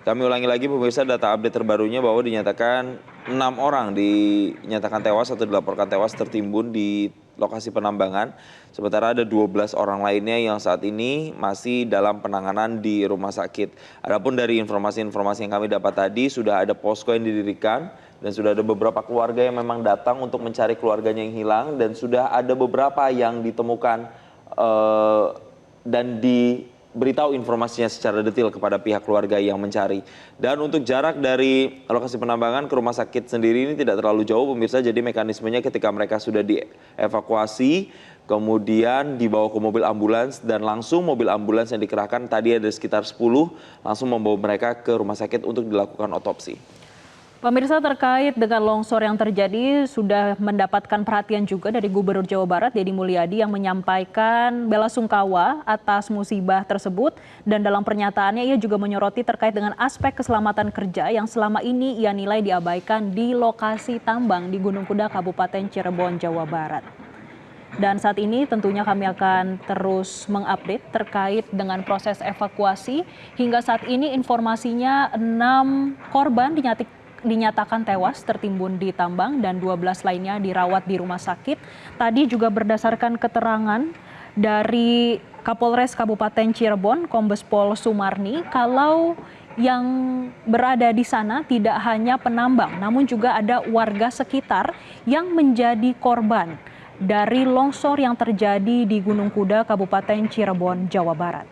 Kami ulangi lagi pemirsa, data update terbarunya bahwa dinyatakan 6 orang dinyatakan tewas atau dilaporkan tewas tertimbun di lokasi penambangan. Sementara ada 12 orang lainnya yang saat ini masih dalam penanganan di rumah sakit. Adapun dari informasi-informasi yang kami dapat tadi, sudah ada posko yang didirikan dan sudah ada beberapa keluarga yang memang datang untuk mencari keluarganya yang hilang, dan sudah ada beberapa yang ditemukan dan diberitahu informasinya secara detail kepada pihak keluarga yang mencari. Dan untuk jarak dari lokasi penambangan ke rumah sakit sendiri ini tidak terlalu jauh pemirsa, jadi mekanismenya ketika mereka sudah dievakuasi, kemudian dibawa ke mobil ambulans, dan langsung mobil ambulans yang dikerahkan tadi ada sekitar 10, langsung membawa mereka ke rumah sakit untuk dilakukan otopsi. Pemirsa, terkait dengan longsor yang terjadi sudah mendapatkan perhatian juga dari Gubernur Jawa Barat Deddy Mulyadi yang menyampaikan belasungkawa atas musibah tersebut, dan dalam pernyataannya ia juga menyoroti terkait dengan aspek keselamatan kerja yang selama ini ia nilai diabaikan di lokasi tambang di Gunung Kuda, Kabupaten Cirebon, Jawa Barat. Dan saat ini tentunya kami akan terus mengupdate terkait dengan proses evakuasi. Hingga saat ini informasinya 6 korban dinyatakan tewas tertimbun di tambang dan 12 lainnya dirawat di rumah sakit. Tadi juga berdasarkan keterangan dari Kapolres Kabupaten Cirebon, Kombes Pol Sumarni, kalau yang berada di sana tidak hanya penambang, namun juga ada warga sekitar yang menjadi korban dari longsor yang terjadi di Gunung Kuda, Kabupaten Cirebon, Jawa Barat.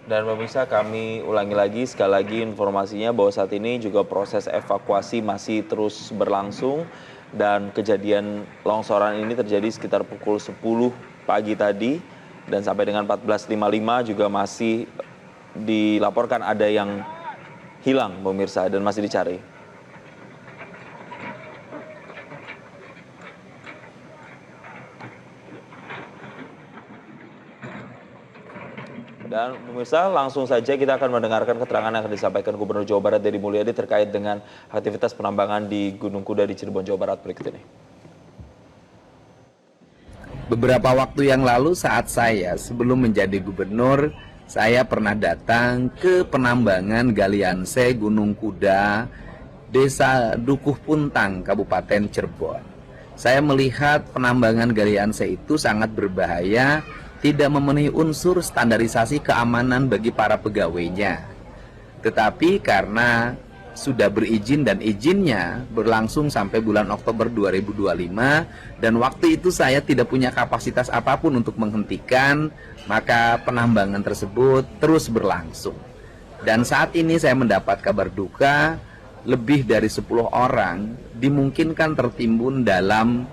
Dan pemirsa, kami ulangi lagi sekali lagi informasinya bahwa saat ini juga proses evakuasi masih terus berlangsung, dan kejadian longsoran ini terjadi sekitar pukul 10 pagi tadi, dan sampai dengan 14.55 juga masih dilaporkan ada yang hilang pemirsa dan masih dicari. Dan pemirsa, langsung saja kita akan mendengarkan keterangan yang akan disampaikan Gubernur Jawa Barat Deddy Mulyadi terkait dengan aktivitas penambangan di Gunung Kuda di Cirebon, Jawa Barat berikut ini. Beberapa waktu yang lalu saat saya sebelum menjadi gubernur, saya pernah datang ke penambangan Galianse Gunung Kuda, Desa Dukuh Puntang, Kabupaten Cirebon. Saya melihat penambangan Galianse itu sangat berbahaya, tidak memenuhi unsur standarisasi keamanan bagi para pegawainya. Tetapi karena sudah berizin dan izinnya berlangsung sampai bulan Oktober 2025, dan waktu itu saya tidak punya kapasitas apapun untuk menghentikan, maka penambangan tersebut terus berlangsung. Dan saat ini saya mendapat kabar duka, lebih dari 10 orang dimungkinkan tertimbun dalam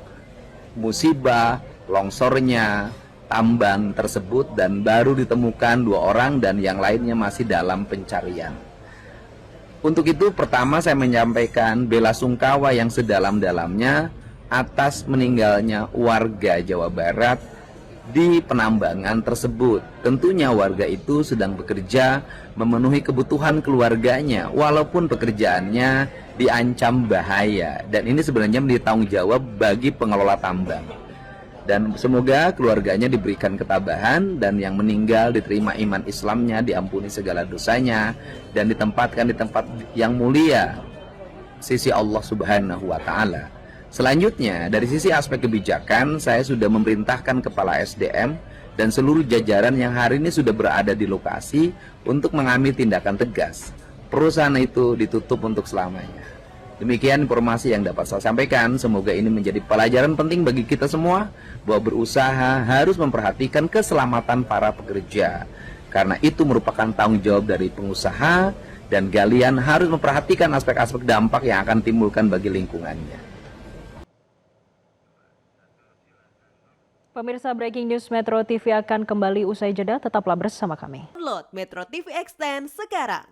musibah longsornya tambang tersebut, dan baru ditemukan 2 orang dan yang lainnya masih dalam pencarian. Untuk itu pertama saya menyampaikan belasungkawa yang sedalam-dalamnya atas meninggalnya warga Jawa Barat di penambangan tersebut. Tentunya warga itu sedang bekerja memenuhi kebutuhan keluarganya walaupun pekerjaannya diancam bahaya, dan ini sebenarnya menjadi tanggung jawab bagi pengelola tambang. Dan semoga keluarganya diberikan ketabahan, dan yang meninggal diterima iman Islamnya, diampuni segala dosanya, dan ditempatkan di tempat yang mulia sisi Allah Subhanahu wa Ta'ala. Selanjutnya, dari sisi aspek kebijakan, saya sudah memerintahkan Kepala SDM dan seluruh jajaran yang hari ini sudah berada di lokasi untuk mengambil tindakan tegas. Perusahaan itu ditutup untuk selamanya. Demikian informasi yang dapat saya sampaikan. Semoga ini menjadi pelajaran penting bagi kita semua bahwa berusaha harus memperhatikan keselamatan para pekerja, karena itu merupakan tanggung jawab dari pengusaha, dan kalian harus memperhatikan aspek-aspek dampak yang akan timbulkan bagi lingkungannya. Pemirsa, Breaking News Metro TV akan kembali usai jeda, tetaplah bersama kami. Download Metro TV Extend sekarang.